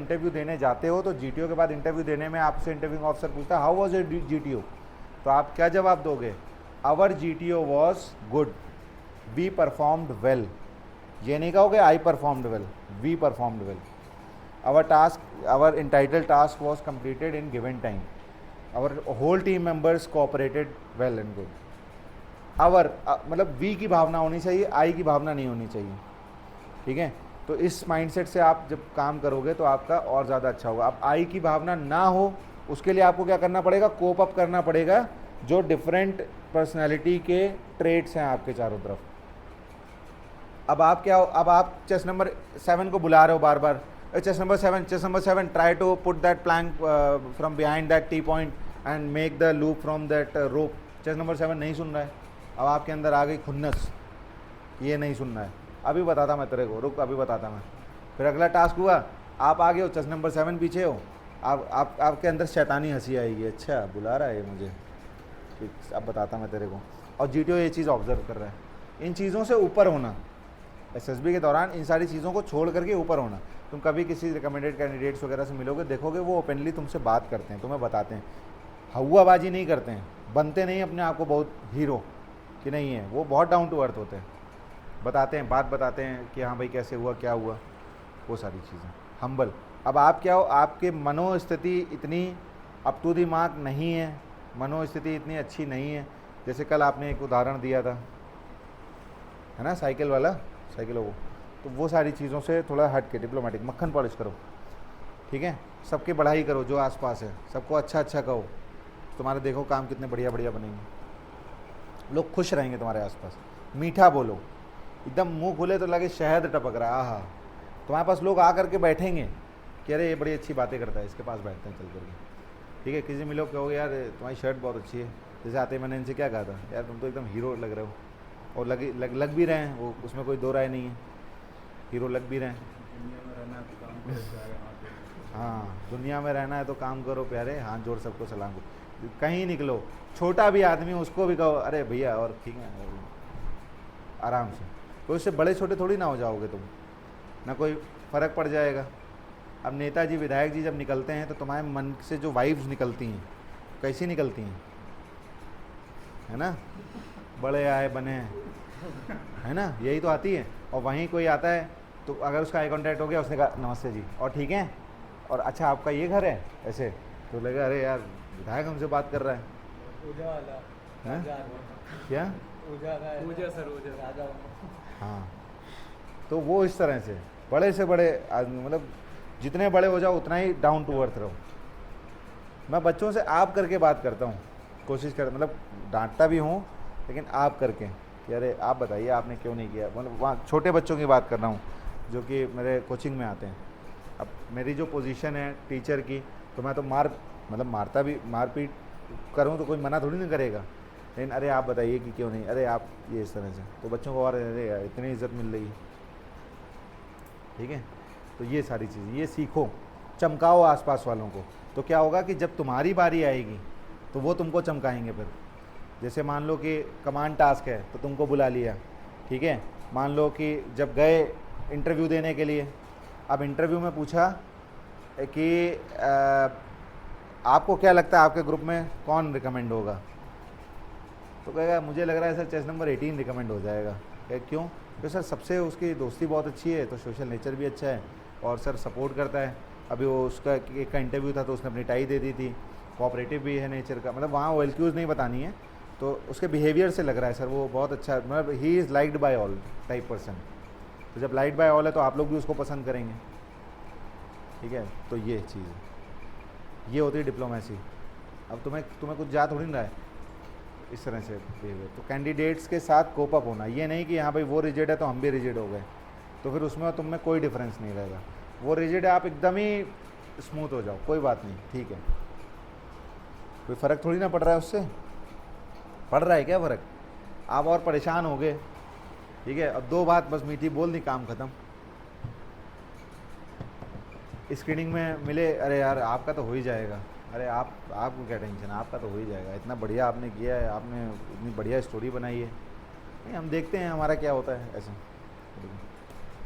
Interview देने जाते हो तो जीटीओ के बाद इंटरव्यू देने में आपसे इंटरव्यूइंग ऑफिसर पूछता है हाउ वाज योर जीटीओ, तो आप क्या जवाब दोगे? Our GTO was good, we performed well. ये नहीं कहोगे I performed well, we performed well. Our entitle task was completed in given time, our whole team members cooperated well and good। Our मतलब we की भावना होनी चाहिए, आई की भावना नहीं होनी चाहिए, ठीक है। तो इस माइंडसेट से आप जब काम करोगे तो आपका और ज़्यादा अच्छा होगा। अब आई की भावना ना हो उसके लिए आपको क्या करना पड़ेगा? कोप अप करना पड़ेगा जो डिफरेंट पर्सनैलिटी के ट्रेड्स हैं आपके चारों तरफ। अब आप क्या हो, अब आप चेस नंबर 7 को बुला रहे हो बार बार, chest number 7 try to put that plank from behind that T point and make the loop from that rope. Chest number 7 नहीं सुन रहा है, अब आपके अंदर आ गई खुन्नस, ये नहीं सुनना है, अभी बताता मैं तेरे को, रुक अभी बताता मैं। फिर अगला टास्क हुआ, आप आ गए हो चेस नंबर 7 पीछे हो, आपके अंदर शैतानी हंसी आएगी, अच्छा बुला रहा है ये मुझे, ठीक अब बताता मैं तेरे को। और जीटीओ ये चीज़ ऑब्जर्व कर रहा है, इन चीज़ों से ऊपर होना, एसएसबी के दौरान इन सारी चीज़ों को छोड़ करके ऊपर होना। तुम कभी किसी रिकमेंडेड कैंडिडेट्स वगैरह से मिलोगे, देखोगे वो ओपनली तुमसे बात करते हैं, तुम्हें बताते हैं, हौवाबाजी नहीं करते हैं, बनते नहीं अपने आप को बहुत हीरो कि नहीं है, वो बहुत डाउन टू अर्थ होते हैं, बताते हैं, बात बताते हैं कि हाँ भाई कैसे हुआ क्या हुआ, वो सारी चीज़ें हम्बल। अब आप क्या हो, आपके मनोस्थिति इतनी अप टू द मार्क नहीं है, मनोस्थिति इतनी अच्छी नहीं है। जैसे कल आपने एक उदाहरण दिया था, है ना, साइकिल वाला, साइकिलों को, तो वो सारी चीज़ों से थोड़ा हट के डिप्लोमेटिक मक्खन पॉलिश करो, ठीक है, सबकी बढ़ाई करो, जो आसपास है सबको अच्छा अच्छा कहो, तुम्हारे देखो काम कितने बढ़िया बढ़िया बनेंगे, लोग खुश रहेंगे तुम्हारे आसपास। मीठा बोलो, एकदम मुंह खुले तो लगे शहद टपक रहा है, आहा, तुम्हारे पास लोग आकर के बैठेंगे कि अरे ये बड़ी अच्छी बातें करता है, इसके पास बैठते हैं चल करके, ठीक है। किसी मिलो कहोगे यार तुम्हारी शर्ट बहुत अच्छी है, जैसे आते मैंने इनसे क्या कहा था, यार तुम तो एकदम हीरो लग रहे हो, और लग भी रहे हैं, वो उसमें कोई दो राय नहीं है, हीरो लग भी रहे हैं। हाँ, दुनिया में रहना है तो काम करो प्यारे, हाथ जोड़ सबको सलाम करो, कहीं निकलो, छोटा भी आदमी उसको भी कहो अरे भैया, और ठीक है आराम से, तो इससे बड़े छोटे थोड़ी ना हो जाओगे तुम, ना कोई फ़र्क पड़ जाएगा। अब नेताजी विधायक जी जब निकलते हैं तो तुम्हारे मन से जो वाइब्स निकलती हैं कैसी निकलती हैं, है ना, बड़े आए बने, है ना, यही तो आती है। और वहीं कोई आता है तो अगर उसका आई कॉन्टैक्ट हो गया, उसने कहा नमस्ते जी और ठीक है, और अच्छा आपका ये घर है ऐसे, तो लगा अरे यार विधायक हमसे बात कर रहा है, क्या हाँ, तो वो इस तरह से बड़े आदमी, मतलब जितने बड़े हो जाओ उतना ही डाउन टू अर्थ रहो। मैं बच्चों से आप करके बात करता हूँ, कोशिश कर, मतलब डांटता भी हूँ लेकिन आप करके कि अरे आप बताइए आपने क्यों नहीं किया, मतलब वहाँ छोटे बच्चों की बात कर रहा हूँ जो कि मेरे कोचिंग में आते हैं। अब मेरी जो पोजीशन है टीचर की, तो मैं तो मारता भी, मारपीट करूँ तो कोई मना थोड़ी नहीं करेगा, लेकिन अरे आप बताइए कि क्यों नहीं, अरे आप ये इस तरह से, तो बच्चों को और अरे यार इतनी इज्जत मिल रही है, ठीक है। तो ये सारी चीज़ें ये सीखो, चमकाओ आसपास वालों को, तो क्या होगा कि जब तुम्हारी बारी आएगी तो वो तुमको चमकाएंगे। फिर जैसे मान लो कि कमांड टास्क है तो तुमको बुला लिया, ठीक है, मान लो कि जब गए इंटरव्यू देने के लिए, अब इंटरव्यू में पूछा कि आपको क्या लगता है आपके ग्रुप में कौन रिकमेंड होगा, तो कहेगा मुझे लग रहा है सर चेस नंबर 18 रिकमेंड हो जाएगा। क्यों? तो सर सबसे उसकी दोस्ती बहुत अच्छी है, तो सोशल नेचर भी अच्छा है, और सर सपोर्ट करता है, अभी वो उसका एक का इंटरव्यू था तो उसने अपनी टाई दे दी थी, कोऑपरेटिव भी है नेचर का, मतलब वहाँ वो एलक्यूज़ नहीं बतानी है, तो उसके बिहेवियर से लग रहा है सर वो बहुत अच्छा, मतलब he is liked by all type person. तो जब लाइक्ड बाय ऑल है तो आप लोग भी उसको पसंद करेंगे, ठीक है। तो ये चीज़ है, ये होती है डिप्लोमेसी। अब तुम्हें कुछ जा थोड़ी ना रहा है इस तरह से बिहेवियर, तो कैंडिडेट्स के साथ कोप अप होना, ये नहीं कि हाँ भाई वो रिजिड है तो हम भी रिजिड हो गए, तो फिर उसमें तुम में कोई डिफरेंस नहीं रहेगा। वो रिजिड है आप एकदम ही स्मूथ हो जाओ, कोई बात नहीं, ठीक है, कोई फ़र्क थोड़ी ना पड़ रहा है उससे, पड़ रहा है क्या फ़र्क? आप और परेशान हो गए, ठीक है, अब दो बात बस मीठी बोल दी, काम ख़त्म। स्क्रीनिंग में मिले, अरे यार आपका तो हो ही जाएगा, अरे आपको क्या टेंशन, आपका तो हो ही जाएगा, इतना बढ़िया आपने किया है, आपने इतनी बढ़िया स्टोरी बनाई है, नहीं हम देखते हैं हमारा क्या होता है ऐसे,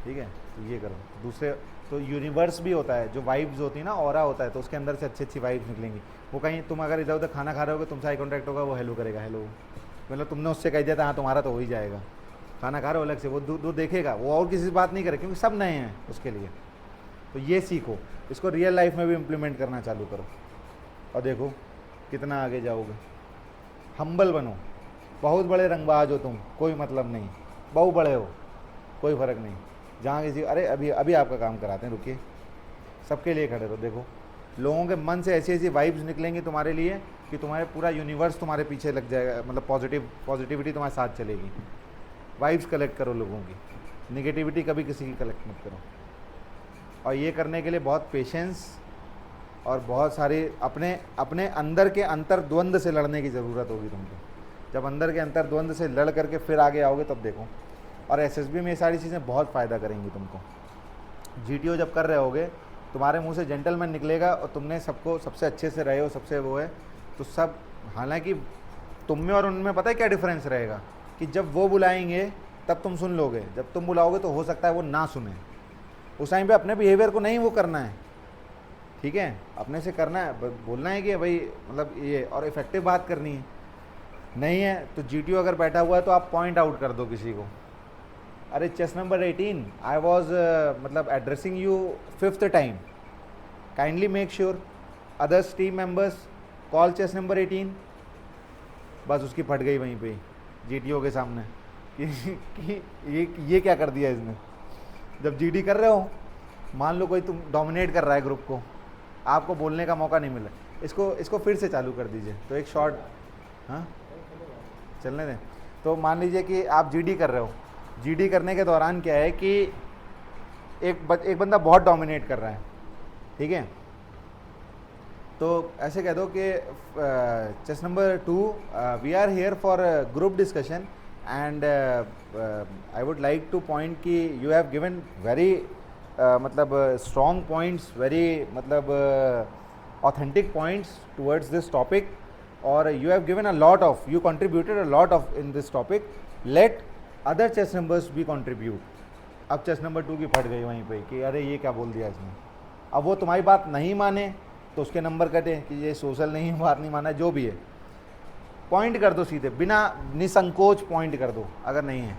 ठीक है। तो ये करो, दूसरे तो यूनिवर्स भी होता है, जो वाइब्स होती है ना, ऑरा होता है, तो उसके अंदर से अच्छी अच्छी वाइब्स निकलेंगी। वो कहीं तुम अगर इधर उधर खाना खा रहे होगे, तुमसे आई कॉन्टैक्ट होगा, वो हेलो करेगा, हेलो, मतलब तुमने उससे कह दिया था हाँ तुम्हारा तो हो ही जाएगा। खाना खा रहे हो अलग से, वो दूर देखेगा, वो और किसी से बात नहीं करे, क्योंकि सब नए हैं उसके लिए। तो ये सीखो, इसको रियल लाइफ में भी इम्प्लीमेंट करना चालू करो और देखो कितना आगे जाओगे। हम्बल बनो, बहुत बड़े रंगबाज हो तुम, कोई मतलब नहीं, बहुत बड़े हो, कोई फ़र्क नहीं। जहाँ किसी, अरे अभी अभी आपका काम कराते हैं, रुकिए, सबके लिए खड़े रहो। देखो लोगों के मन से ऐसी ऐसी वाइब्स निकलेंगी तुम्हारे लिए कि तुम्हारे पूरा यूनिवर्स तुम्हारे पीछे लग जाएगा, मतलब पॉजिटिविटी तुम्हारे साथ चलेगी। वाइब्स कलेक्ट करो लोगों की, निगेटिविटी कभी किसी की कलेक्ट मत करो। और ये करने के लिए बहुत पेशेंस और बहुत सारी अपने अपने अंदर के अंतर्द्वंद से लड़ने की ज़रूरत होगी तुमको। जब अंदर के अंतर्द्वंद से लड़ करके फिर आगे आओगे तब देखो। और एसएसबी में ये सारी चीज़ें बहुत फ़ायदा करेंगी तुमको। जीटीओ जब कर रहे होगे, तुम्हारे मुंह से जेंटलमैन निकलेगा और तुमने सबको सबसे अच्छे से रहे हो, सबसे वो है, तो सब, हालांकि तुम में और उनमें पता है क्या डिफरेंस रहेगा, कि जब वो बुलाएंगे तब तुम सुन लोगे, जब तुम बुलाओगे तो हो सकता है वो ना सुने। उस टाइम पे अपने बिहेवियर को नहीं वो करना है, ठीक है, अपने से करना है, बोलना है कि भाई मतलब ये, और इफेक्टिव बात करनी है। नहीं है तो जीटीओ अगर बैठा हुआ है तो आप पॉइंट आउट कर दो किसी को, अरे चेस नंबर 18 आई वॉज मतलब addressing you 5th time, kindly make sure others team members call chest number 18। बस उसकी फट गई वहीं पे जीटीओ के सामने कि ये क्या कर दिया इसने। जब जीडी कर रहे हो, मान लो कोई तुम डोमिनेट कर रहा है ग्रुप को, आपको बोलने का मौका नहीं मिला, इसको फिर से चालू कर दीजिए। तो एक शॉर्ट, हाँ चलने दें। तो मान लीजिए कि आप जीडी कर रहे हो, जीडी करने के दौरान क्या है कि एक बंदा बहुत डोमिनेट कर रहा है, ठीक है, तो ऐसे कह दो कि chest number 2 we are here for group discussion and I would like to point कि यू हैव गिवन वेरी मतलब स्ट्रॉन्ग पॉइंट्स, वेरी मतलब authentic points towards this topic, और you have given a lot of, you contributed a lot of in this topic, let other chess numbers भी contribute। अब chess number 2 की फट गई वहीं पे कि अरे ये क्या बोल दिया इसने। अब वो तुम्हारी बात नहीं माने तो उसके नंबर कटे कि ये सोशल नहीं, बात नहीं माना, जो भी है पॉइंट कर दो सीधे, बिना निसंकोच पॉइंट कर दो अगर नहीं है,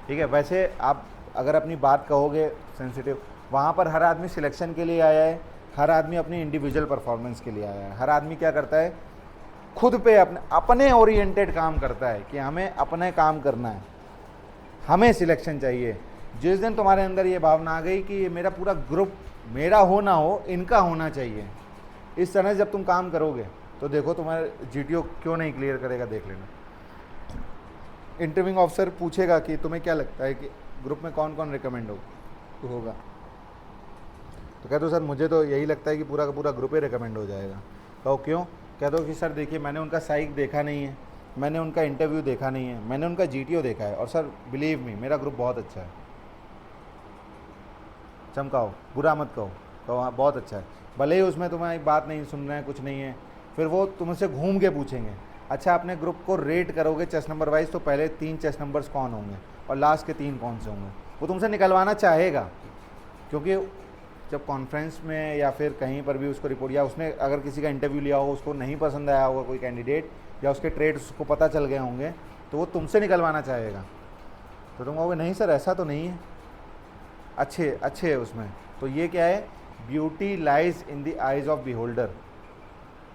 ठीक है। वैसे आप अगर अपनी बात कहोगे सेंसिटिव, वहाँ पर हर आदमी सिलेक्शन के लिए आया है, हर आदमी अपनी इंडिविजुअल परफॉर्मेंस के लिए आया है। हर आदमी क्या करता है, खुद पे अपने ओरिएंटेड काम करता है कि हमें अपने काम करना है, हमें सिलेक्शन चाहिए। जिस दिन तुम्हारे अंदर ये भावना आ गई कि ये मेरा पूरा ग्रुप, मेरा हो ना हो, इनका होना चाहिए, इस तरह से जब तुम काम करोगे तो देखो तुम्हारे जीटीओ क्यों नहीं क्लियर करेगा, देख लेना। इंटरव्यूइंग ऑफिसर पूछेगा कि तुम्हें क्या लगता है कि ग्रुप में कौन कौन रिकमेंड होगा, तो कह दो सर मुझे तो यही लगता है कि पूरा का पूरा ग्रुप ही रिकमेंड हो जाएगा। कहो क्यों, कह दो कि सर देखिए मैंने उनका साइक देखा नहीं है, मैंने उनका इंटरव्यू देखा नहीं है, मैंने उनका जीटीओ देखा है, और सर बिलीव मी मेरा ग्रुप बहुत अच्छा है। चमकाओ, बुरा मत कहो हाँ बहुत अच्छा है, भले ही उसमें तुम्हारी बात नहीं सुन रहे हैं, कुछ नहीं है, फिर वो तुमसे घूम के पूछेंगे अच्छा अपने ग्रुप को रेट करोगे चेस नंबर वाइज, तो पहले 3 चेस नंबर्स कौन होंगे और लास्ट के 3 कौन से होंगे। वो तुमसे निकलवाना चाहेगा, क्योंकि जब कॉन्फ्रेंस में या फिर कहीं पर भी उसको रिपोर्ट, या उसने अगर किसी का इंटरव्यू लिया हो, उसको नहीं पसंद आया होगा कोई कैंडिडेट, या उसके ट्रेड्स उसको पता चल गए होंगे, तो वो तुमसे निकलवाना चाहेगा। तो तुम कहोगे नहीं सर ऐसा तो नहीं है, अच्छे है उसमें। तो ये क्या है, beauty lies in the eyes of beholder.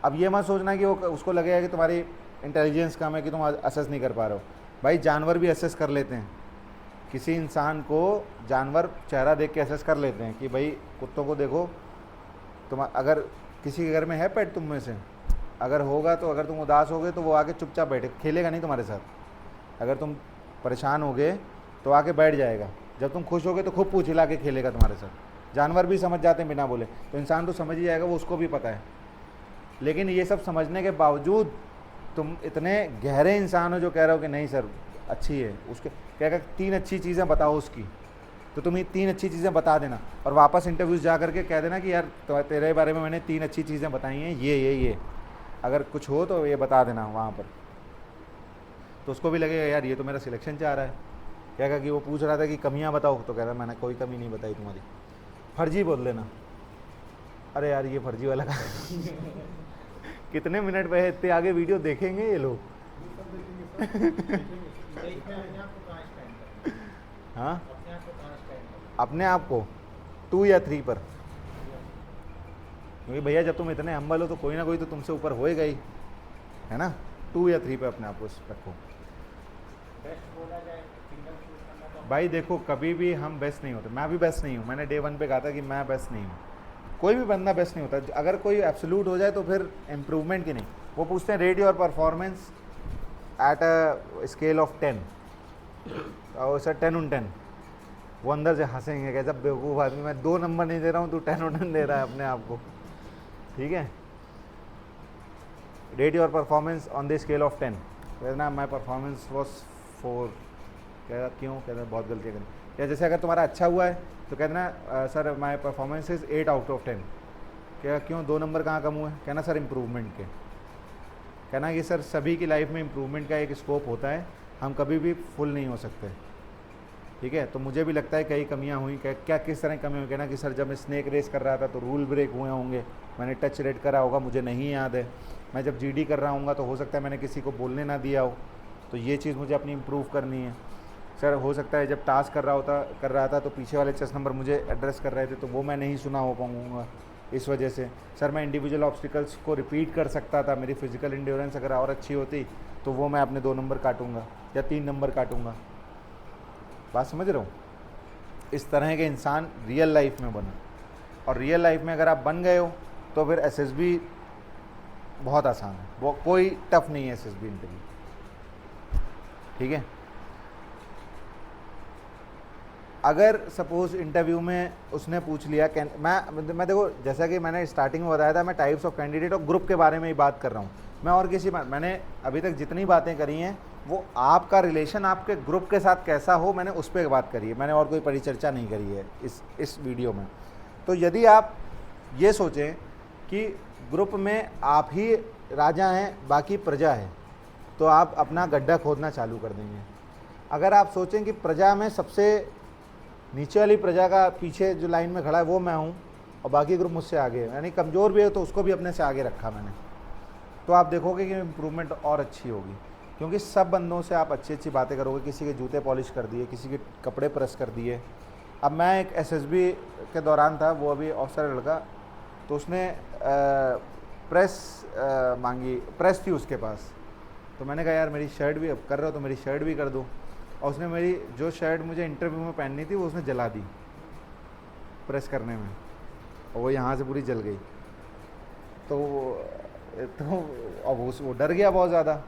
अब ये मत सोचना कि वो उसको लगेगा कि तुम्हारी इंटेलिजेंस कम है कि तुम असेस नहीं कर पा रहे हो। भाई जानवर भी असेस कर लेते हैं, किसी इंसान को जानवर चेहरा देख के असेस कर लेते हैं कि भाई कुत्तों को देखो, तुम अगर किसी के घर में है पेट तुम में से, अगर होगा तो अगर तुम उदास होगे तो वो आके चुपचाप बैठे, खेलेगा नहीं तुम्हारे साथ। अगर तुम परेशान होगे तो आके बैठ जाएगा, जब तुम खुश होगे तो खूब पूछ हिला के खेलेगा तुम्हारे साथ। जानवर भी समझ जाते हैं बिना बोले, तो इंसान तो समझ ही जाएगा, वो उसको भी पता है। लेकिन ये सब समझने के बावजूद तुम इतने गहरे इंसान हो जो कह रहे हो कि नहीं सर अच्छी है, उसके क्या 3 अच्छी चीज़ें बताओ उसकी, तो तुम ये 3 अच्छी चीज़ें बता देना और वापस इंटरव्यूज़ जा करके कह देना कि यार तेरे बारे में मैंने 3 अच्छी चीज़ें बताई हैं, ये अगर कुछ हो तो ये बता देना वहाँ पर। तो उसको भी लगेगा यार ये तो मेरा सिलेक्शन चाह रहा है। क्या कहा कि वो पूछ रहा था कि कमियाँ बताओ, तो कह रहा मैंने कोई कमी नहीं बताई तुम्हारी, फर्जी बोल देना। अरे यार ये फर्जी वाला कितने मिनट पे है, इतने आगे वीडियो देखेंगे ये लोग? हाँ अपने आप को 2 या 3 पर, क्योंकि भैया जब तुम इतने हम्बल हो तो कोई ना कोई तो तुमसे ऊपर होएगा ही, है ना। 2 या 3 पे अपने आप को रखो। भाई देखो कभी भी हम बेस्ट नहीं होते, मैं भी बेस्ट नहीं हूँ, मैंने डे 1 पे कहा था कि मैं बेस्ट नहीं हूँ, कोई भी बंदा बेस्ट नहीं होता। अगर कोई एब्सोल्यूट हो जाए तो फिर इम्प्रूवमेंट की नहीं। वो पूछते हैं rate your performance at a scale of 10 और सर 10 on 10, वो अंदर से हंसेंगे कैसा बेवकूफ़ आदमी, मैं 2 नंबर नहीं दे रहा हूँ, तू 10 on 10 दे रहा है अपने आप को, ठीक है। Rate your performance on the scale of 10, कहना माई परफॉर्मेंस वॉज 4, कह रहा क्यों, कहना बहुत गलतियाँ करी। या जैसे अगर तुम्हारा अच्छा हुआ है तो कहना sir my performance is 8 out of 10, क्या क्यों 2 नंबर कहाँ कम हुए, कहना सर इम्प्रूवमेंट के। कहना कि सर सभी की लाइफ में इम्प्रूवमेंट का एक स्कोप होता है, हम कभी भी फुल नहीं हो सकते, ठीक है। तो मुझे भी लगता है कई कमियां हुई, क्या किस तरह की कमी हुई। कहना कि सर जब मैं स्नेक रेस कर रहा था तो रूल ब्रेक हुए होंगे, मैंने टच रेट करा होगा, मुझे नहीं याद है। मैं जब जीडी कर रहा हूँगा तो हो सकता है मैंने किसी को बोलने ना दिया हो, तो ये चीज़ मुझे अपनी इम्प्रूव करनी है। सर हो सकता है जब टास्क कर रहा था तो पीछे वाले चेस नंबर मुझे एड्रेस कर रहे थे तो वो मैं नहीं सुना हो पाऊँगा इस वजह से। सर मैं इंडिविजुअल ऑब्स्टिकल्स को रिपीट कर सकता था, मेरी फिजिकल इंड्योरेंस अगर और अच्छी होती तो वो मैं अपने 2 नंबर काटूंगा या 3 नंबर काटूंगा। बात समझ रहे हो? इस तरह के इंसान रियल लाइफ में बनो, और रियल लाइफ में अगर आप बन गए हो तो फिर एसएसबी बहुत आसान है, वो कोई टफ नहीं है एसएसबी इंटरव्यू, ठीक है। अगर सपोज इंटरव्यू में उसने पूछ लिया, मैं देखो जैसा कि मैंने स्टार्टिंग में बताया था, मैं टाइप्स ऑफ कैंडिडेट और ग्रुप के बारे में ही बात कर रहा हूँ। मैं और किसी बात, मैंने अभी तक जितनी बातें करी हैं वो आपका रिलेशन आपके ग्रुप के साथ कैसा हो, मैंने उस पर बात करी है, मैंने और कोई परिचर्चा नहीं करी है इस वीडियो में। तो यदि आप ये सोचें कि ग्रुप में आप ही राजा हैं बाकी प्रजा है, तो आप अपना गड्ढा खोदना चालू कर देंगे। अगर आप सोचें कि प्रजा में सबसे नीचे वाली प्रजा का पीछे जो लाइन में खड़ा है वो मैं हूँ और बाकी ग्रुप मुझसे आगे है, यानी कमज़ोर भी है तो उसको भी अपने से आगे रखा मैंने, तो आप देखोगे कि इम्प्रूवमेंट और अच्छी होगी। क्योंकि सब बंदों से आप अच्छी अच्छी बातें करोगे, किसी के जूते पॉलिश कर दिए, किसी के कपड़े प्रेस कर दिए। अब मैं एक एसएसबी के दौरान था, वो अभी ऑफिसर लड़का, तो उसने प्रेस मांगी, प्रेस थी उसके पास, तो मैंने कहा यार मेरी शर्ट भी अब कर रहे हो तो मेरी शर्ट भी कर दो, और उसने मेरी जो शर्ट मुझे इंटरव्यू में पहननी थी वो उसने जला दी प्रेस करने में, और वो यहाँ से पूरी जल गई। तो अब वो डर गया बहुत ज़्यादा,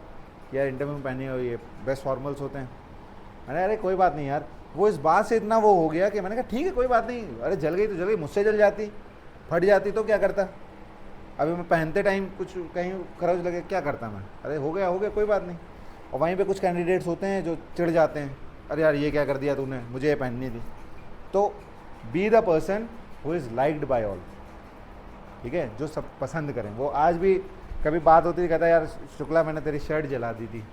यार इंटरव्यू में पहने हुए ये बेस्ट फॉर्मल्स होते हैं। मैंने अरे कोई बात नहीं यार, वो इस बात से इतना वो हो गया कि मैंने कहा ठीक है कोई बात नहीं, अरे जल गई तो जल गई, मुझसे जल जाती, फट जाती तो क्या करता, अभी मैं पहनते टाइम कुछ कहीं खरोच लगे क्या करता मैं, अरे हो गया कोई बात नहीं। और वहीं पे कुछ कैंडिडेट्स होते हैं जो चिढ़ जाते हैं, अरे यार ये क्या कर दिया तूने, मुझे ये पहननी थी। तो be the person who is liked by all, ठीक है, जो सब पसंद करें। वो आज भी कभी बात होती थी, कहता यार शुक्ला मैंने तेरी शर्ट जला दी थी,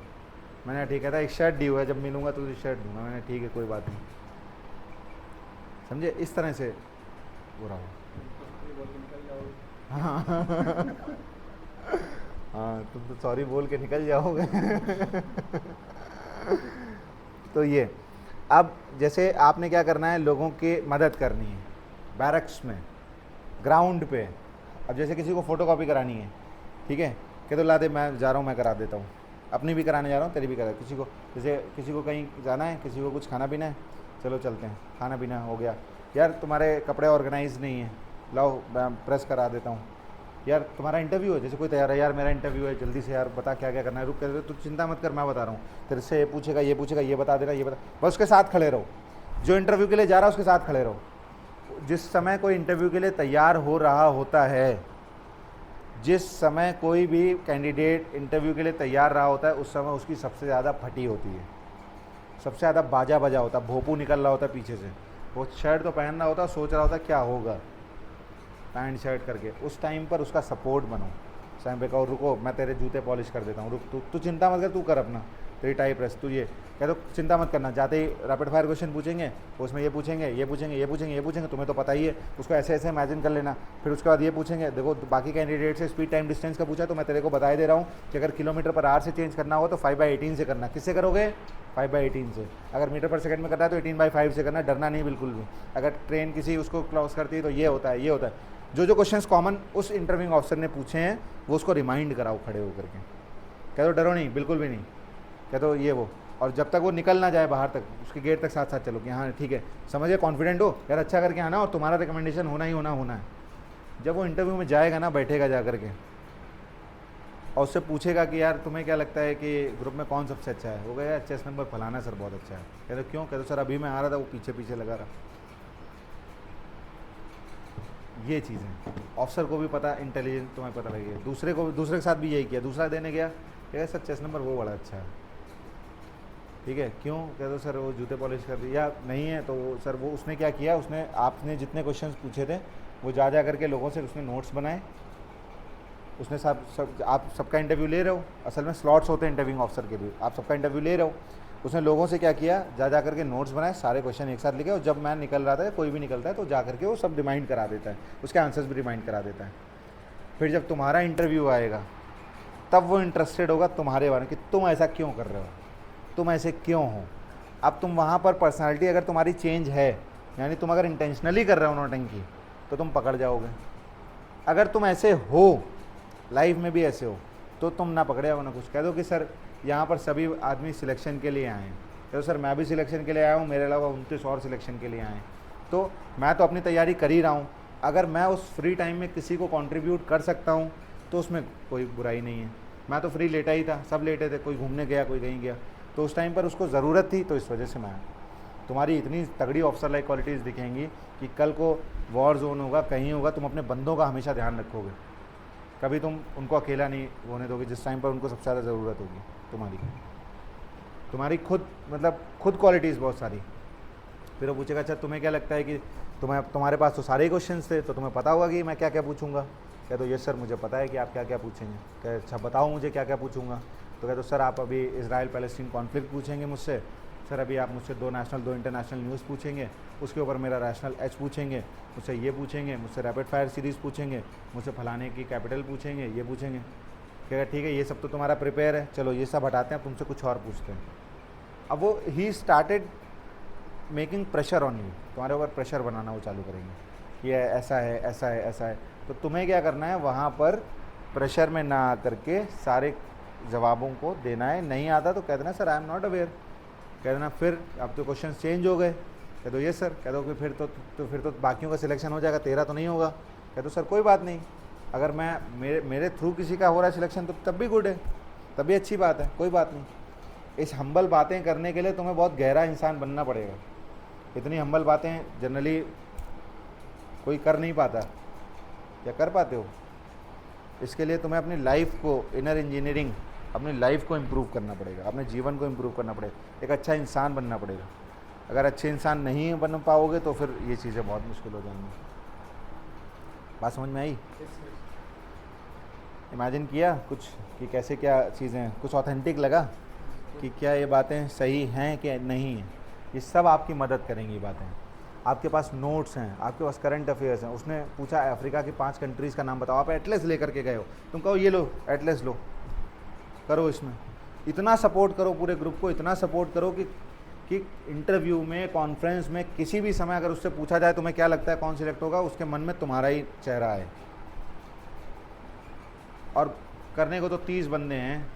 मैंने ठीक है, एक शर्ट दी हुआ है, जब मिलूंगा तो तुझे शर्ट दूंगा, मैंने ठीक है कोई बात नहीं, समझे, इस तरह से हो रहा हो। हाँ तुम तो सॉरी बोल के निकल जाओगे। तो ये अब जैसे आपने क्या करना है, लोगों की मदद करनी है बैरक्स में, ग्राउंड पे। अब जैसे किसी को फ़ोटोकॉपी करानी है, ठीक है, कि तो ला दे, मैं जा रहा हूँ, मैं करा देता हूँ, अपनी भी कराने जा रहा हूँ, तेरी भी करा। किसी को जैसे किसी को कहीं जाना है, किसी को कुछ खाना पीना है, चलो चलते हैं, खाना पीना हो गया, यार तुम्हारे कपड़े ऑर्गेनाइज नहीं है, लाओ मैं प्रेस करा देता हूँ। यार तुम्हारा इंटरव्यू है, जैसे कोई तैयार है, यार मेरा इंटरव्यू है, जल्दी से यार बता क्या क्या करना है, रुक कर, तू चिंता मत कर, मैं बता रहा हूँ, तेरे से ये पूछेगा, ये बता देना, ये बता, बस उसके साथ खड़े रहो, जो इंटरव्यू के लिए जा रहा है उसके साथ खड़े रहो। जिस समय कोई इंटरव्यू के लिए तैयार हो रहा होता है, जिस समय कोई भी कैंडिडेट इंटरव्यू के लिए तैयार रहा होता है, उस समय उसकी सबसे ज़्यादा फटी होती है, सबसे ज़्यादा बाजा बजा होता है, भोंपू निकल रहा होता है पीछे से, वो शर्ट तो पहन रहा होता, सोच रहा होता क्या होगा पैंट शर्ट करके। उस टाइम पर उसका सपोर्ट बनो, टाइम पे कहो रुको मैं तेरे जूते पॉलिश कर देता हूँ, रुक तू चिंता मत कर, तू कर अपना, 3 टाइप रेस्ट तू ये कह दो चिंता मत करना, जाते ही रैपिड फायर क्वेश्चन पूछेंगे, उसमें ये पूछेंगे ये पूछेंगे ये पूछेंगे ये पूछेंगे, तुम्हें तो पता ही है, उसको ऐसे ऐसे इमेजिन कर लेना। फिर उसके बाद ये पूछेंगे, देखो बाकी कैंडिडेट से स्पीड टाइम डिस्टेंस का पूछा तो मैं तेरे को बता ही दे रहा हूँ कि अगर किलोमीटर पर आवर से चेंज करना हो तो 5/18 से करना। किससे करोगे? 5/18 से। अगर मीटर पर सेकंड में करना है तो 18/5 से करना, डरना नहीं बिल्कुल भी। अगर ट्रेन किसी उसको क्रॉस करती है तो ये होता है ये होता है। जो क्वेश्चंस कॉमन उस इंटरव्यूइंग ऑफिसर ने पूछे हैं वो उसको रिमाइंड कराओ खड़े होकर के। कह दो डरो नहीं, बिल्कुल भी नहीं, कह दो ये वो। और जब तक वो निकल ना जाए बाहर तक, उसके गेट तक साथ साथ चलो कि हाँ ठीक है समझिए, कॉन्फिडेंट हो यार, अच्छा करके आना और तुम्हारा रिकमेंडेशन होना ही होना है। जब वो इंटरव्यू में जाएगा ना, बैठेगा जा करके और उससे पूछेगा कि यार तुम्हें क्या लगता है कि ग्रुप में कौन सबसे अच्छा है, वो कहेगा यार चेस नंबर फलाना सर बहुत अच्छा है। कह दो क्यों? कह दो सर अभी मैं आ रहा था वो पीछे पीछे लगा रहा। ये चीज़ें ऑफिसर को भी पता, इंटेलिजेंट तुम्हें पता लगेगा। दूसरे के साथ भी यही किया, दूसरा देने गया कहेगा सर चेस नंबर वो बड़ा अच्छा है, ठीक है क्यों? कह दो सर वो जूते पॉलिश कर दिया, या नहीं है तो सर वो उसने क्या किया, उसने आपने जितने क्वेश्चंस पूछे थे वो जा करके लोगों से उसने नोट्स बनाए, उसने आप सबका इंटरव्यू ले रहे हो, असल में स्लॉट्स होते हैं इंटरव्यूइंग ऑफिसर के भी, आप सबका इंटरव्यू ले रहे हो। उसने लोगों से क्या किया, जा करके नोट्स बनाए, सारे क्वेश्चन एक साथ लिखे, और जब मैं निकल रहा था, कोई भी निकलता है तो जा करके वो सब रिमाइंड करा देता है, उसके आंसर्स भी रिमाइंड करा देता है। फिर जब तुम्हारा इंटरव्यू आएगा तब वो इंटरेस्टेड होगा तुम्हारे बारे में कि तुम ऐसा क्यों कर रहे हो, तुम ऐसे क्यों हो। अब तुम वहाँ पर पर्सनालिटी अगर तुम्हारी चेंज है, यानी तुम अगर इंटेंशनली कर रहे हो नौटंकी, तो तुम पकड़ जाओगे। अगर तुम ऐसे हो, लाइफ में भी ऐसे हो, तो तुम ना पकड़े हो ना कुछ। कह दो कि सर यहाँ पर सभी आदमी सिलेक्शन के लिए आए हैं, कह दो सर मैं भी सिलेक्शन के लिए आया हूँ, मेरे अलावा 29 और सिलेक्शन के लिए आए हैं, तो मैं तो अपनी तैयारी कर ही रहा हूँ। अगर मैं उस फ्री टाइम में किसी को कंट्रीब्यूट कर सकता हूँ तो उसमें कोई बुराई नहीं है। मैं तो फ्री लेटा ही था, सब लेटे थे, कोई घूमने गया कोई कहीं गया, तो उस टाइम पर उसको ज़रूरत थी, तो इस वजह से मैं आया। तुम्हारी इतनी तगड़ी ऑफिसर लाइक क्वालिटीज़ दिखेंगी कि कल को वॉर जोन होगा, कहीं होगा, तुम अपने बंदों का हमेशा ध्यान रखोगे, कभी तुम उनको अकेला नहीं होने दोगे जिस टाइम पर उनको सबसे ज़्यादा ज़रूरत होगी। तुम्हारी खुद क्वालिटीज़ बहुत सारी। फिर वो पूछेगा अच्छा तुम्हें क्या लगता है कि तुम्हारे पास तो सारे ही क्वेश्चंस थे, तो तुम्हें पता होगा कि मैं क्या क्या पूछूंगा। कह दो यस सर मुझे पता है कि आप क्या क्या पूछेंगे। कह अच्छा बताओ मुझे क्या क्या पूछूंगा। तो कह दो सर आप अभी इजराइल पैलेस्टीन कॉन्फ्लिक्ट पूछेंगे मुझसे, सर अभी आप मुझसे 2 नेशनल 2 इंटरनेशनल न्यूज़ पूछेंगे, उसके ऊपर मेरा रैशनल एच पूछेंगे, मुझसे ये पूछेंगे, मुझसे रैपिड फायर सीरीज़ पूछेंगे, मुझसे फलाने की कैपिटल पूछेंगे, ये पूछेंगे। कहेगा ठीक है ये सब तो तुम्हारा प्रिपेयर है, चलो ये सब हटाते हैं, तुमसे कुछ और पूछते हैं। अब वो he started making pressure on you, तुम्हारे ऊपर प्रेशर बनाना वो चालू करेंगे, ये ऐसा है ऐसा है ऐसा है। तो तुम्हें क्या करना है, वहाँ पर प्रेशर में ना आकर के सारे जवाबों को देना है। नहीं आता तो कह देना sir I am not aware, कह देना फिर अब तो क्वेश्चन चेंज हो गए, कह दो ये सर, कह दो कि फिर तो बाकियों का सिलेक्शन हो जाएगा, तेरा तो नहीं होगा। कह दो सर कोई बात नहीं, अगर मैं मेरे थ्रू किसी का हो रहा है सिलेक्शन तो तब भी गुड है, तब भी अच्छी बात है, कोई बात नहीं। इस हम्बल बातें करने के लिए तुम्हें बहुत गहरा इंसान बनना पड़ेगा। इतनी हम्बल बातें जनरली कोई कर नहीं पाता, क्या कर पाते हो? इसके लिए तुम्हें अपनी लाइफ को, इनर इंजीनियरिंग, अपनी लाइफ को इम्प्रूव करना पड़ेगा, अपने जीवन को इम्प्रूव करना पड़ेगा, एक अच्छा इंसान बनना पड़ेगा। अगर अच्छे इंसान नहीं बन पाओगे तो फिर ये चीज़ें बहुत मुश्किल हो जाएंगी। बात समझ में आई? इमेजिन किया कुछ कि कैसे क्या चीज़ें, कुछ ऑथेंटिक लगा कि क्या ये बातें सही हैं कि नहीं हैं। ये सब आपकी मदद करेंगी ये बातें। आपके पास नोट्स हैं, आपके पास करंट अफेयर्स हैं। उसने पूछा अफ्रीका की 5 कंट्रीज़ का नाम बताओ, आप एटलस लेकर के गए हो, तुम कहो ये लो एटलस लो, करो इसमें। इतना सपोर्ट करो पूरे ग्रुप को, इतना सपोर्ट करो कि इंटरव्यू में, कॉन्फ्रेंस में, किसी भी समय अगर उससे पूछा जाए तुम्हें क्या लगता है कौन सिलेक्ट होगा, उसके मन में तुम्हारा ही चेहरा है। और करने को तो 30 बंदे हैं,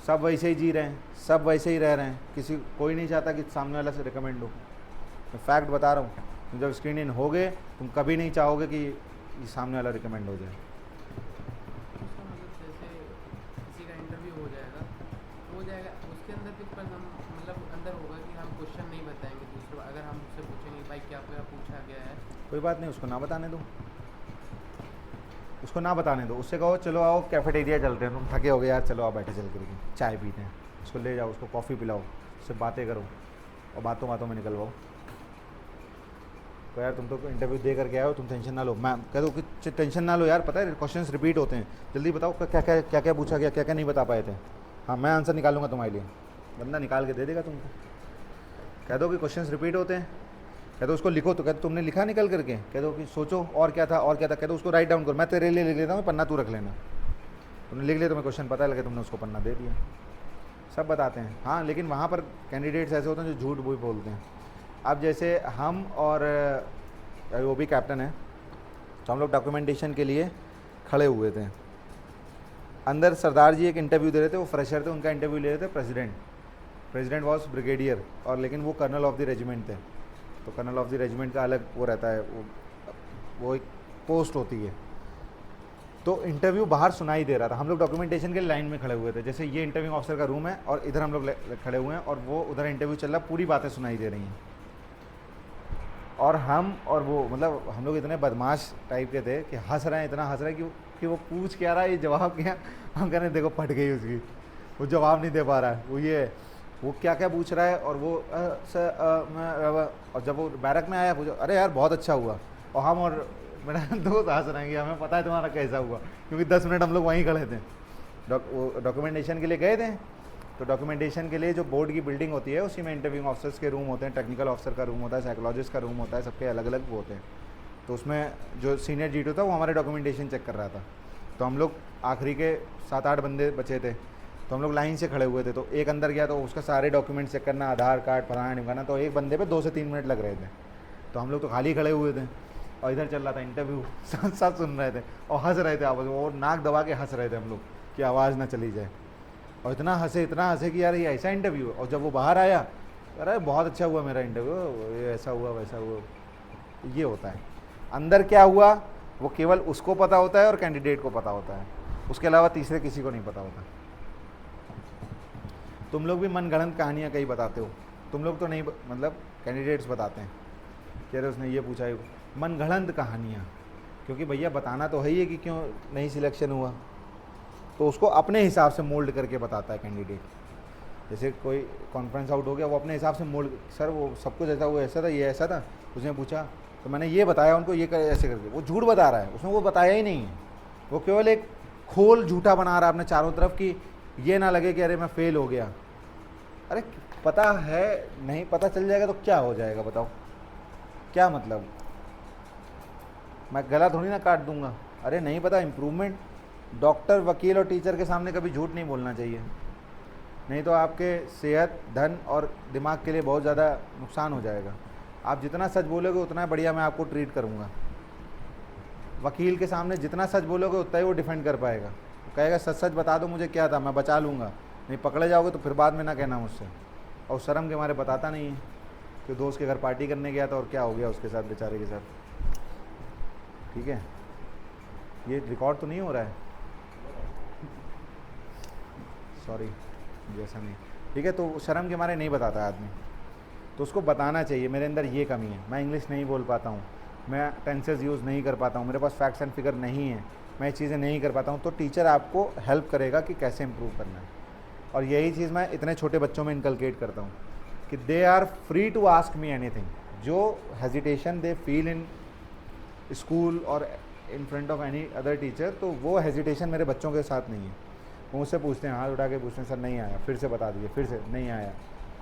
सब वैसे ही जी रहे हैं, सब वैसे ही रह रहे हैं, कोई नहीं चाहता कि सामने वाला से रिकमेंड हो। मैं फैक्ट बता रहा हूँ, तुम जब स्क्रीन इन होगे तुम कभी नहीं चाहोगे कि ये सामने वाला रिकमेंड हो जाए। जैसे किसी का इंटरव्यू हो जाएगा उसके अंदर भी पर हम अंदर होगा कि हम क्वेश्चन नहीं बताएंगे दूसरे, अगर हम उससे पूछेंगे भाई क्या क्या पूछा गया है, कोई बात नहीं, उसको ना बताने दो, उसको ना बताने दो। उससे कहो चलो आओ कैफेटेरिया चलते हैं, तुम थके हो गए यार, चलो आओ बैठे चल करके चाय पीते हैं। उसको ले जाओ, उसको कॉफ़ी पिलाओ, उससे बातें करो और बातों बातों में निकलवाओ। तो यार तुम तो इंटरव्यू दे करके आए हो, तुम टेंशन ना लो। मैं कह दो कि टेंशन ना लो यार, पता है क्वेश्चंस रिपीट होते हैं, जल्दी बताओ क्या क्या पूछा गया, क्या क्या नहीं बता पाए थे। हाँ मैं आंसर निकालूंगा तुम्हारे लिए, बंदा निकाल के दे देगा तुमको। कह दो कि क्वेश्चंस रिपीट होते हैं, कह दो उसको लिखो, तो कह दो तुमने लिखा निकल करके, कह दो कि सोचो और क्या था और क्या था, कह दो उसको राइट डाउन करो, मैं तेरे लिए लिख लेता हूँ, पन्ना तू रख लेना। तुमने लिख लिया, तुम्हें क्वेश्चन पता लगे, तुमने उसको पन्ना दे दिया। सब बताते हैं हाँ, लेकिन वहाँ पर कैंडिडेट्स ऐसे होते हैं जो झूठ भी बोलते हैं। अब जैसे हम और वो भी कैप्टन है, तो हम लोग डॉक्यूमेंटेशन के लिए खड़े हुए थे। अंदर सरदार जी एक इंटरव्यू दे रहे थे, वो फ्रेशर थे, उनका इंटरव्यू ले रहे थे प्रेसिडेंट वॉज ब्रिगेडियर, और लेकिन वो कर्नल ऑफ द रेजिमेंट थे। तो कर्नल ऑफ द रेजिमेंट का अलग वो रहता है, वो एक पोस्ट होती है। तो इंटरव्यू बाहर सुनाई दे रहा था, हम लोग डॉक्यूमेंटेशन के लाइन में खड़े हुए थे। जैसे ये इंटरव्यू ऑफिसर का रूम है और इधर हम लोग खड़े हुए हैं, और वो उधर इंटरव्यू चल रहा, पूरी बातें सुनाई दे रही हैं। और हम और वो मतलब हम लोग इतने बदमाश टाइप के थे कि हंस रहे हैं, इतना हंस रहे हैं कि वो पूछ क्या रहा है, ये जवाब क्या, हम कह रहे हैं देखो फट गई उसकी, वो जवाब नहीं दे पा रहा है, वो क्या क्या पूछ रहा है। और वो और जब वो बैरक में आया पूछो, अरे यार बहुत अच्छा हुआ, और हम और मेरा दोस्त हंस रहे हैं कि हमें पता है तुम्हारा कैसा हुआ, क्योंकि 10 मिनट हम लोग वहीं खड़े थे। डॉक्यूमेंटेशन के लिए गए थे, तो डॉक्यूमेंटेशन के लिए जो बोर्ड की बिल्डिंग होती है उसी में इंटरव्यूइंग ऑफिसर्स के रूम होते हैं, टेक्निकल ऑफिसर का रूम होता है, साइकोलॉजिस्ट का रूम होता है, सबके अलग अलग वो होते हैं। तो उसमें जो सीनियर जीटो था वो हमारे डॉक्यूमेंटेशन चेक कर रहा था। तो हम लोग आखिरी के 7-8 बंदे बचे थे, तो हम लोग लाइन से खड़े हुए थे। तो एक अंदर गया तो उसका सारे डॉक्यूमेंट चेक करना, आधार कार्ड फलाना निकालना, तो एक बंदे पे 2 से 3 मिनट लग रहे थे। तो हम लोग तो खाली खड़े हुए थे और इधर चल रहा था इंटरव्यू, सब सुन रहे थे और हंस रहे थे आपस में, और नाक दबा के हंस रहे थे हम लोग कि आवाज़ ना चली जाए। और इतना हंसे कि यार ये ऐसा इंटरव्यू है। और जब वो बाहर आया, अरे बहुत अच्छा हुआ मेरा इंटरव्यू, ये ऐसा हुआ वैसा हुआ, ये होता है। अंदर क्या हुआ वो केवल उसको पता होता है और कैंडिडेट को पता होता है, उसके अलावा तीसरे किसी को नहीं पता होता। तुम लोग भी मनगढ़ंत कहानियाँ कई बताते हो, तुम लोग तो नहीं, मतलब कैंडिडेट्स बताते हैं कि अरे उसने ये पूछा है, मनगढ़ंत कहानियाँ, क्योंकि भैया बताना तो है ही है कि क्यों नहीं सिलेक्शन हुआ, तो उसको अपने हिसाब से मोल्ड करके बताता है कैंडिडेट। जैसे कोई कॉन्फ्रेंस आउट हो गया, वो अपने हिसाब से मोल्ड, सर वो सब कुछ ऐसा, वो ऐसा था, ये ऐसा था, उसने पूछा तो मैंने ये बताया उनको, ये ऐसे करके, वो झूठ बता रहा है, उसने वो बताया ही नहीं है, वो केवल एक खोल झूठा बना रहा है अपने चारों तरफ कि ये ना लगे कि अरे मैं फेल हो गया। अरे पता है, नहीं पता चल जाएगा तो क्या हो जाएगा बताओ, क्या मतलब, मैं गला थोड़ी ना काट दूंगा। अरे नहीं पता, इम्प्रूवमेंट, डॉक्टर वकील और टीचर के सामने कभी झूठ नहीं बोलना चाहिए, नहीं तो आपके सेहत, धन और दिमाग के लिए बहुत ज़्यादा नुकसान हो जाएगा। आप जितना सच बोलोगे उतना बढ़िया मैं आपको ट्रीट करूँगा। वकील के सामने जितना सच बोलोगे उतना ही वो डिफेंड कर पाएगा, कहेगा सच सच बता दो मुझे क्या था, मैं बचा लूँगा, नहीं पकड़े जाओगे तो फिर बाद में ना कहना मुझसे। और शर्म के मारे बताता नहीं है कि दोस्त के घर पार्टी करने गया था और क्या हो गया उसके साथ, बेचारे के साथ। ठीक है, ये रिकॉर्ड तो नहीं हो रहा है, सॉरी जैसा नहीं, ठीक है। तो शर्म के मारे नहीं बताता है आदमी, तो उसको बताना चाहिए मेरे अंदर ये कमी है, मैं इंग्लिश नहीं बोल पाता हूँ, मैं टेंसेस यूज़ नहीं कर पाता हूँ, मेरे पास फैक्ट्स एंड फिगर नहीं है, मैं ये चीज़ें नहीं कर पाता हूँ। तो टीचर आपको हेल्प करेगा कि कैसे इम्प्रूव करना है। और यही चीज़ मैं इतने छोटे बच्चों में इनकलकेट करता हूँ कि they are free to ask me anything. जो hesitation they feel in school और in front of any other teacher, तो वो हेजिटेशन मेरे बच्चों के साथ नहीं है। वो मुझसे पूछते हैं, हाथ उठा के पूछते हैं, सर नहीं आया, फिर से बता दीजिए, फिर से नहीं आया।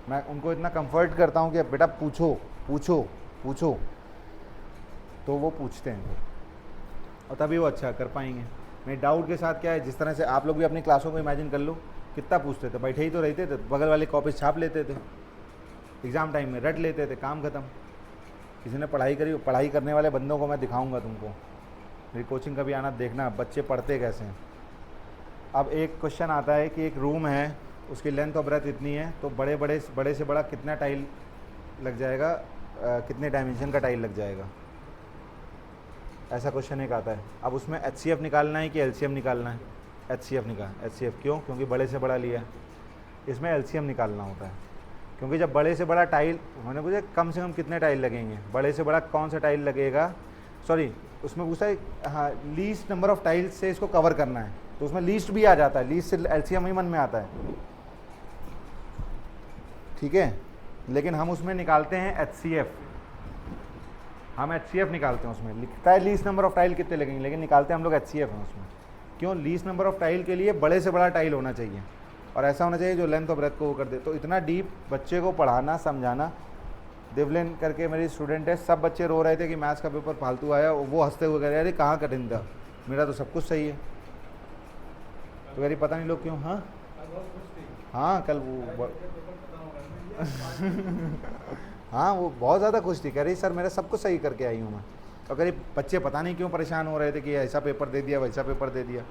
मैं उनको इतना कंफर्ट करता हूँ कि बेटा पूछो पूछो पूछो, तो वो पूछते हैं फिर, और तभी वो अच्छा कर पाएंगे। मेरे डाउट के साथ क्या है, जिस तरह से आप लोग भी अपनी क्लासों को इमेजिन कर लो, कितना पूछते थे, बैठे ही तो रहते थे, बगल वाली कॉपी छाप लेते थे, एग्ज़ाम टाइम में रट लेते थे, काम ख़त्म। किसी ने पढ़ाई करी, पढ़ाई करने वाले बंदों को मैं दिखाऊंगा तुमको, मेरी कोचिंग का भी आना देखना बच्चे पढ़ते कैसे हैं। अब एक क्वेश्चन आता है कि एक रूम है, उसकी लेंथ और ब्रेथ इतनी है, तो बड़े से बड़ा कितना टाइल लग जाएगा, कितने डायमेंशन का टाइल लग जाएगा, ऐसा क्वेश्चन एक आता है। अब उसमें HCF निकालना है कि LCM निकालना है, HCF निकाल, HCF क्यों, क्योंकि बड़े से बड़ा लिया, इसमें LCM निकालना होता है, क्योंकि जब बड़े से बड़ा टाइल, मैंने पूछा कम से कम कितने टाइल लगेंगे, बड़े से बड़ा कौन सा टाइल लगेगा, सॉरी उसमें पूछा है, हाँ लीस्ट नंबर ऑफ टाइल्स से इसको कवर करना है, तो उसमें लीस्ट भी आ जाता है, लीस्ट से LCM ही मन में आता है, ठीक है। लेकिन हम उसमें निकालते हैं HCF, हम HCF निकालते हैं, उसमें लिखता है लीस्ट नंबर ऑफ टाइल कितने लगेंगे, लेकिन निकालते हैं हम लोग HCF हैं उसमें। क्यों, लीस्ट नंबर ऑफ टाइल के लिए बड़े से बड़ा टाइल होना चाहिए, और ऐसा होना चाहिए जो लेंथ और ब्रेथ को वो कर दे। तो इतना डीप बच्चे को पढ़ाना समझाना। देवलिन करके मेरी स्टूडेंट है, सब बच्चे रो रहे थे कि मैथ्स का पेपर फालतू आया, वो हंसते हुए कह रहे अरे कहाँ कठिन था, मेरा तो सब कुछ सही है। तो कह रही पता नहीं लोग क्यों। हाँ हाँ कल वो हाँ वो बहुत ज़्यादा खुश थी, कह रही सर मेरा सब कुछ सही करके आई हूँ मैं। और कह रही बच्चे पता नहीं क्यों परेशान हो रहे थे कि ऐसा पेपर दे दिया वैसा पेपर दे दिया।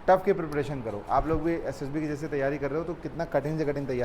टफ की प्रिपरेशन करो। आप लोग भी एसएसबी की जैसे तैयारी कर रहे हो तो कितना कठिन से कठिन तैयारी